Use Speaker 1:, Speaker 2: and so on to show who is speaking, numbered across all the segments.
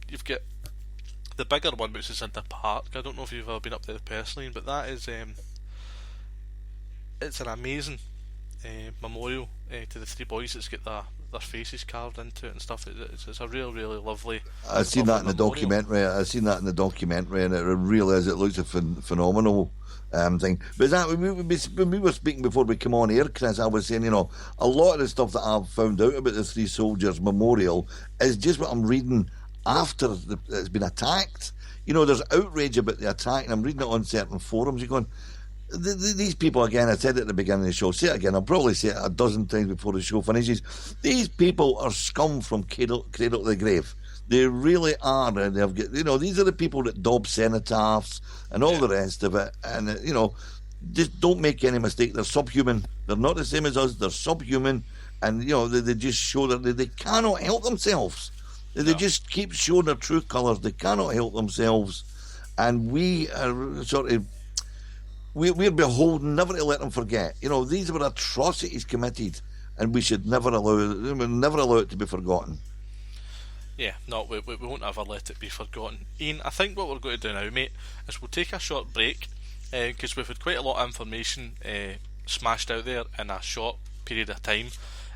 Speaker 1: You've got the bigger one, which is in the park. I don't know if you've ever been up there personally, but that is it's an amazing memorial to the three boys. It's got their faces carved into it and stuff. It's a really, really lovely.
Speaker 2: I've seen that in the documentary. And it really is. It looks a phenomenal thing. But that when we were speaking before we came on air, Chris, I was saying, a lot of the stuff that I've found out about the Three Soldiers Memorial is just what I'm reading after it's been attacked. There's outrage about the attack, and I'm reading it on certain forums. You're going, these people, again, I said it at the beginning of the show, say it again, I'll probably say it a dozen times before the show finishes. These people are scum from cradle to the grave. They really are, and they've got, these are the people that daub cenotaphs and all the rest of it, and just don't make any mistake. They're subhuman. They're not the same as us. They're subhuman, and they just show that they cannot help themselves. They just keep showing their true colours. They cannot help themselves, and we are sort of. We're beholden never to let them forget. These were atrocities committed, and we should never allow it to be forgotten.
Speaker 1: Yeah, no, we won't ever let it be forgotten. Ian, I think what we're going to do now, mate, is we'll take a short break, because we've had quite a lot of information smashed out there in a short period of time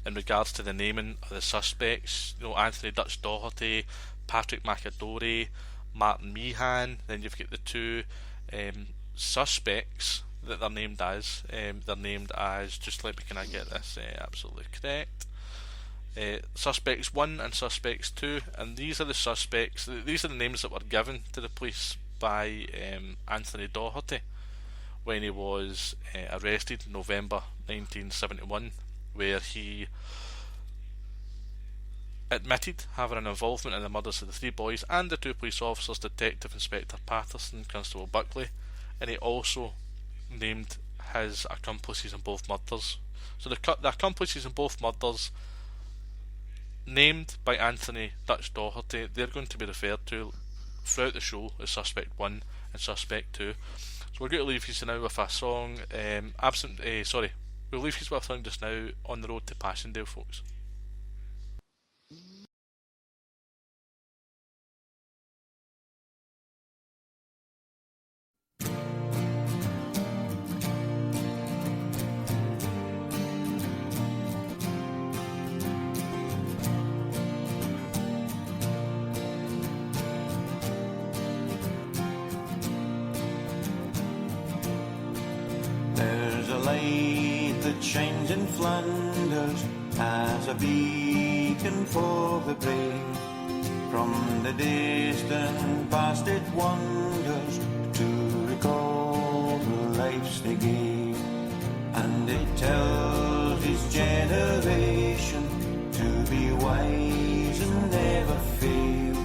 Speaker 1: in regards to the naming of the suspects. Anthony Dutch Doherty, Patrick McAdory, Martin Meehan. Then you've got the two suspects that they're named as. They're named as, just let me get this absolutely correct, Suspects 1 and Suspects 2, and these are the suspects. These are the names that were given to the police by Anthony Doherty when he was arrested in November 1971, where he admitted having an involvement in the murders of the three boys and the two police officers, Detective Inspector Patterson, Constable Buckley, and he also named his accomplices in both murders. So the accomplices in both murders named by Anthony Dutch Doherty, they're going to be referred to throughout the show as Suspect 1 and Suspect 2. So we're going to leave you now with a song, we'll leave you with a song just now, On the Road to Passchendaele, folks.
Speaker 3: That shines in Flanders as a beacon for the brave. From the distant past it wanders to recall the lives they gave, and it tells his generation to be wise and never fail,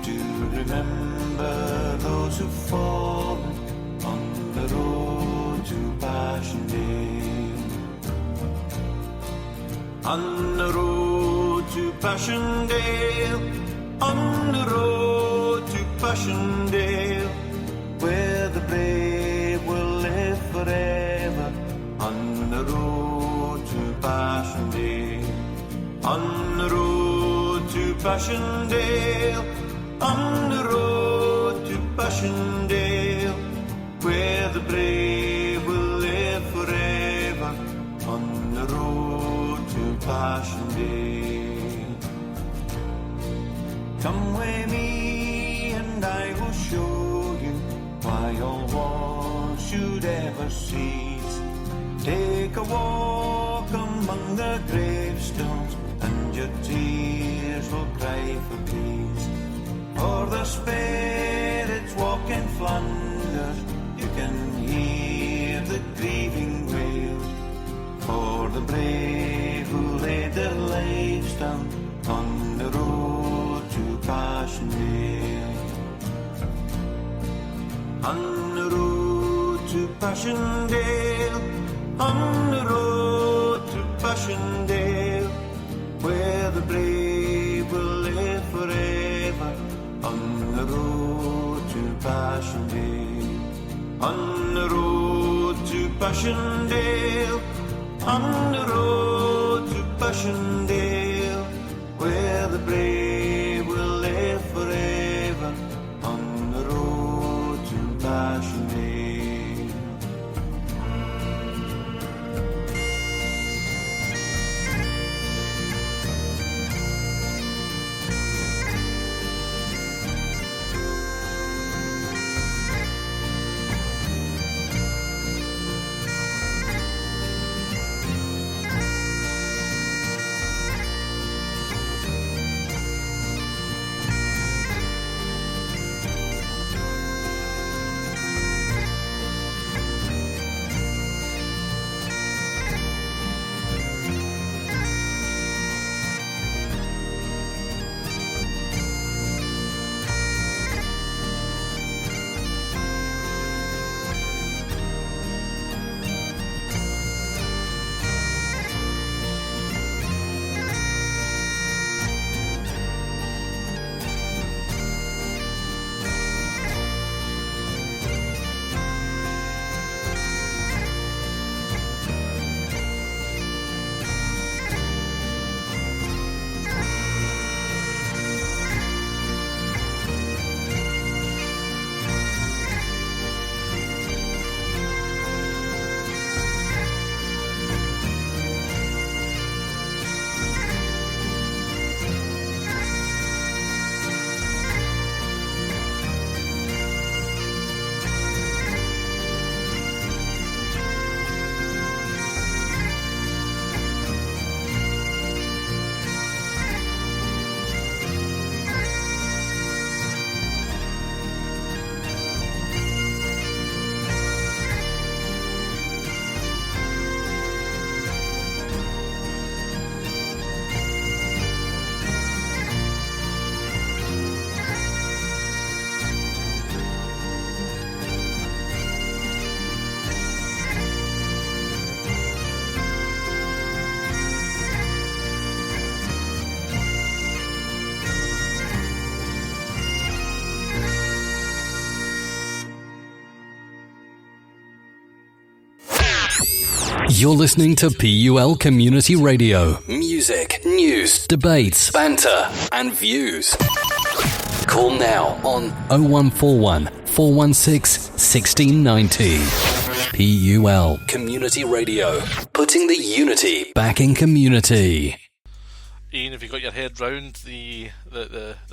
Speaker 3: to remember those who've fallen on the road to Passchendaele. On the road to Passchendaele, on the road to Passchendaele, where the brave will live forever. On the road to Passchendaele, on the road to Passchendaele, on the road to Passchendaele, where the brave will live forever. On the road to Passchendaele. Come with me and I will show you why all wars should ever cease. Take a walk among the gravestones and your tears will cry for peace. For the spirits walk in Flanders, you can hear the grieving wail. For the brave who laid their lives down on the road to Passchendaele. On the road to Passchendaele, on the road to Passchendaele, where the brave will live forever. On the road to Passchendaele, on the road to Passchendaele, on the road to Passchendaele, where the brave will live
Speaker 4: You're listening to PUL Community Radio. Music, news, debates, banter, and views. Call now on 0141 416 1690. PUL Community Radio. Putting the unity back in community.
Speaker 1: Ian, have you got your head round the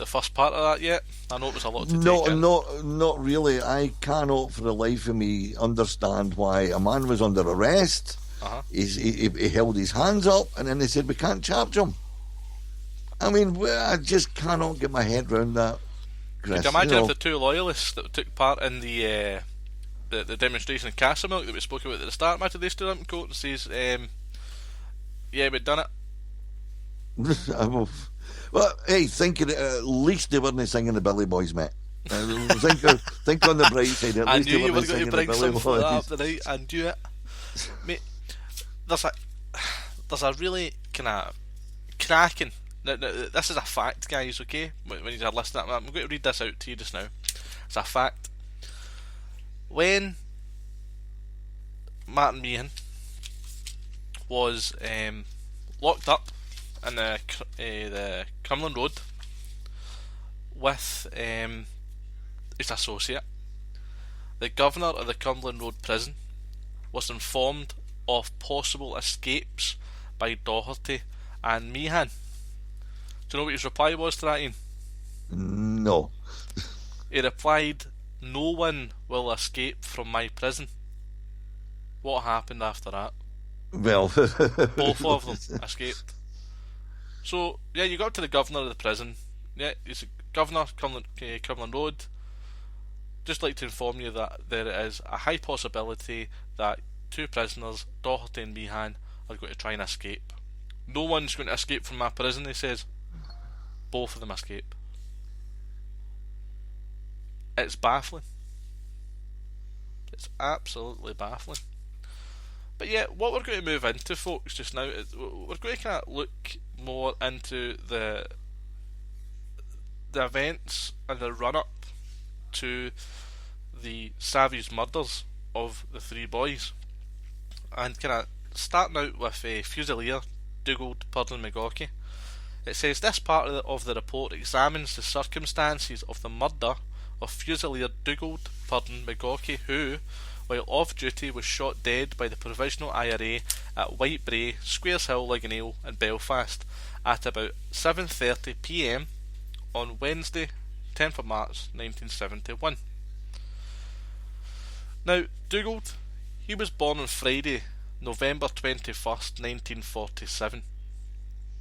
Speaker 1: first part of that yet? I know it was a lot to take in.
Speaker 2: Not really. I cannot for the life of me understand why a man was under arrest. He held his hands up and then they said we can't charge him. I mean, I just cannot get my head round that, Chris.
Speaker 1: Could you imagine if the two loyalists that took part in the demonstration in Castlemilk that we spoke about at the start, imagine they stood up in court and says, yeah, we've done it.
Speaker 2: Well, hey, at least they weren't singing the Billy Boys, mate. Think on the bright side. At least
Speaker 1: knew
Speaker 2: they
Speaker 1: you were
Speaker 2: weren't
Speaker 1: going to
Speaker 2: singing
Speaker 1: bring
Speaker 2: the Billy
Speaker 1: something like that
Speaker 2: Boys.
Speaker 1: up tonight. I knew it, mate. There's a really kind of cracking. Now, this is a fact, guys. Okay, when you're listening, I'm going to read this out to you just now. It's a fact. When Martin Meehan was locked up in the Crumlin Road with his associate, the governor of the Crumlin Road prison was informed of possible escapes by Doherty and Meehan. Do you know what his reply was to that, Ian?
Speaker 2: No.
Speaker 1: He replied, "No one will escape from my prison." What happened after that?
Speaker 2: Well,
Speaker 1: Both of them escaped. So, yeah, you go up to the governor of the prison. Yeah, he's the governor, Crumlin Road. Just like to inform you that there is a high possibility that two prisoners, Doherty and Meehan, are going to try and escape. No one's going to escape from my prison, he says. Both of them escape. It's baffling. It's absolutely baffling. But yeah, what we're going to move into, folks, just now, is we're going to kind of look more into the events and the run-up to the savage murders of the three boys. And kind of starting out with Fusilier, Dugald, Purdon, McGawkey. It says this part of the report examines the circumstances of the murder of Fusilier Dugald Purdon McGawkey, who, while off duty, was shot dead by the Provisional IRA at Whitebray, Squares Hill, Ligonier and Belfast at about 7:30 p.m. on Wednesday, 10th of March 1971. Now, Dugald, he was born on Friday, November 21st, 1947.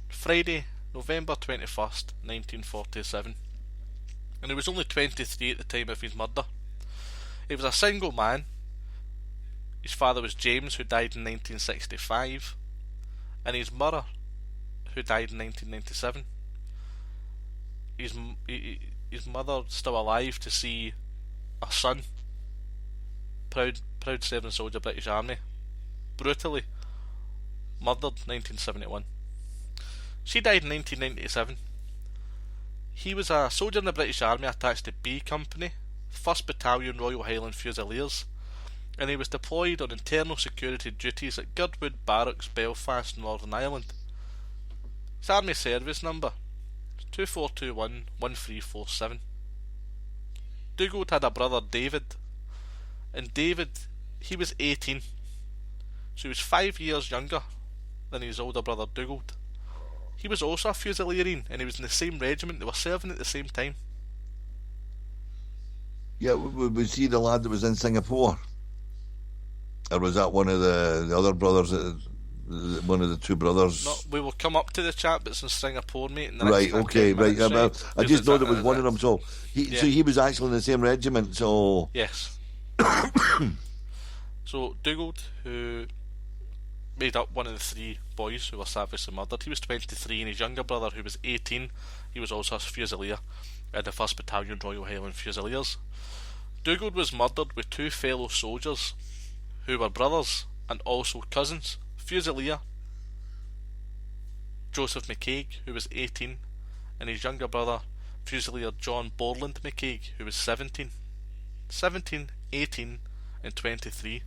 Speaker 1: Friday, November 21st, 1947. And he was only 23 at the time of his murder. He was a single man. His father was James, who died in 1965, and his mother, who died in 1997. His mother still alive to see a son, proud serving soldier, British Army, brutally murdered 1971. She died in 1997. He was a soldier in the British Army attached to B Company, 1st Battalion Royal Highland Fusiliers, and he was deployed on internal security duties at Girdwood Barracks, Belfast, Northern Ireland. His army service number is 2421-1347. Dugald had a brother, David, and David, he was 18, so he was 5 years younger than his older brother Dugald. He was also a Fusilier, and he was in the same regiment. They were serving at the same time.
Speaker 2: Yeah, was he the lad that was in Singapore? Or was that one of the other brothers, one of the two brothers?
Speaker 1: No, we will come up to the chat, but it's in Singapore, mate.
Speaker 2: Right, okay, right. I just know there was one of them, so he was actually in the same regiment, so...
Speaker 1: Yes. So, Dugald, who made up one of the three boys who were savagely murdered, he was 23, and his younger brother, who was 18, he was also a Fusilier in the 1st Battalion Royal Highland Fusiliers. Dugald was murdered with two fellow soldiers who were brothers and also cousins. Fusilier Joseph McCaig, who was 18, and his younger brother, Fusilier John Borland McCaig, who was 17, 18 and 23.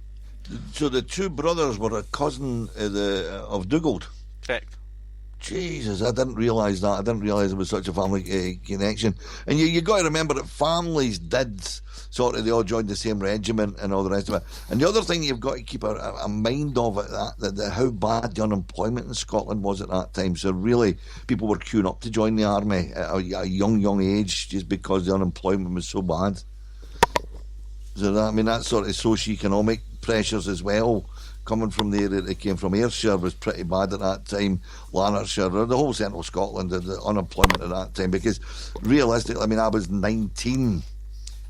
Speaker 2: So the two brothers were a cousin of Dugald.
Speaker 1: Correct.
Speaker 2: Jesus, I didn't realise that. I didn't realise there was such a family connection. And you got to remember that families did sort of, they all joined the same regiment and all the rest of it. And the other thing you've got to keep a mind of it, that how bad the unemployment in Scotland was at that time. So really, people were queuing up to join the army at a young age just because the unemployment was so bad. So that, I mean, that sort of socio-economic pressures as well, coming from the area that came from. Ayrshire was pretty bad at that time. Lanarkshire, the whole central Scotland, the unemployment at that time. Because realistically, I mean, I was 19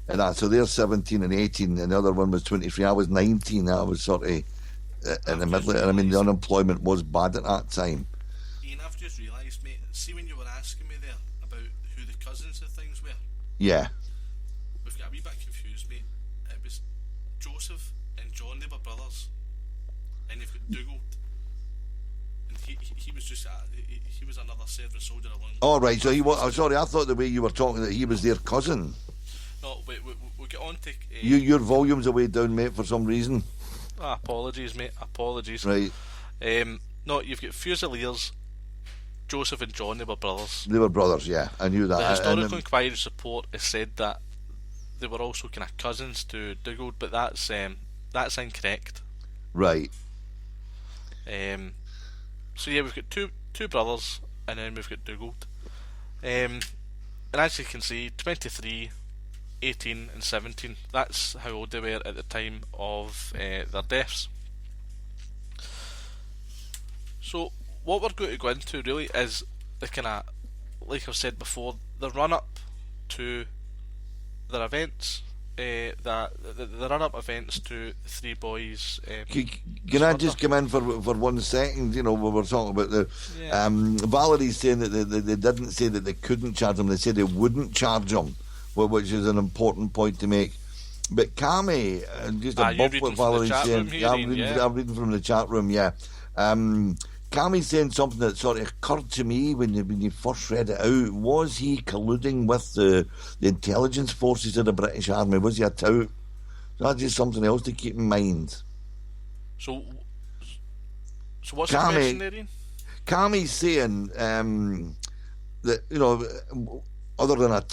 Speaker 2: and that, so they're 17 and 18, and the other one was 23. I was 19. I was sort of in the middle, and I mean, the unemployment was bad at that time.
Speaker 1: Ian, I've just realised, mate. See, when you were asking me there about who the cousins of things were,
Speaker 2: Yeah.
Speaker 1: we've got a wee bit confused, mate. It was Joseph and John, they were brothers, and you've got Dugald, and he was just he was another service soldier along.
Speaker 2: Oh, right, so he was, oh, sorry, I thought the way you were talking that he was their cousin.
Speaker 1: No, we'll get on to...
Speaker 2: Your volume's are way down, mate, for some reason.
Speaker 1: Apologies, mate, apologies.
Speaker 2: Right.
Speaker 1: No, you've got Fusiliers, Joseph and John, they were brothers.
Speaker 2: They were brothers, yeah, I knew that.
Speaker 1: The Historical Enquiry Report has said that they were also kind of cousins to Dugald, but that's incorrect.
Speaker 2: Right.
Speaker 1: So yeah, we've got two brothers, and then we've got Dugald. And as you can see, 23, 18 and 17, that's how old they were at the time of their deaths. So what we're going to go into really is the kind of, like I've said before, the run-up to their events, the run-up events to the three boys.
Speaker 2: Can I just come in for 1 second? You know, we were talking about the Valerie's saying that they didn't say that they couldn't charge them; they said they wouldn't charge them, which is an important point to make. But Cammy, just above what Valerie's saying, I'm reading from the chat room. Yeah, Cammy's saying something that sort of occurred to me when you first read it out. Was he colluding with the intelligence forces of the British Army? Was he a tout? So that's just something else to keep in mind.
Speaker 1: So what's the question there, Ian?
Speaker 2: Cammy's saying that, you know, other than a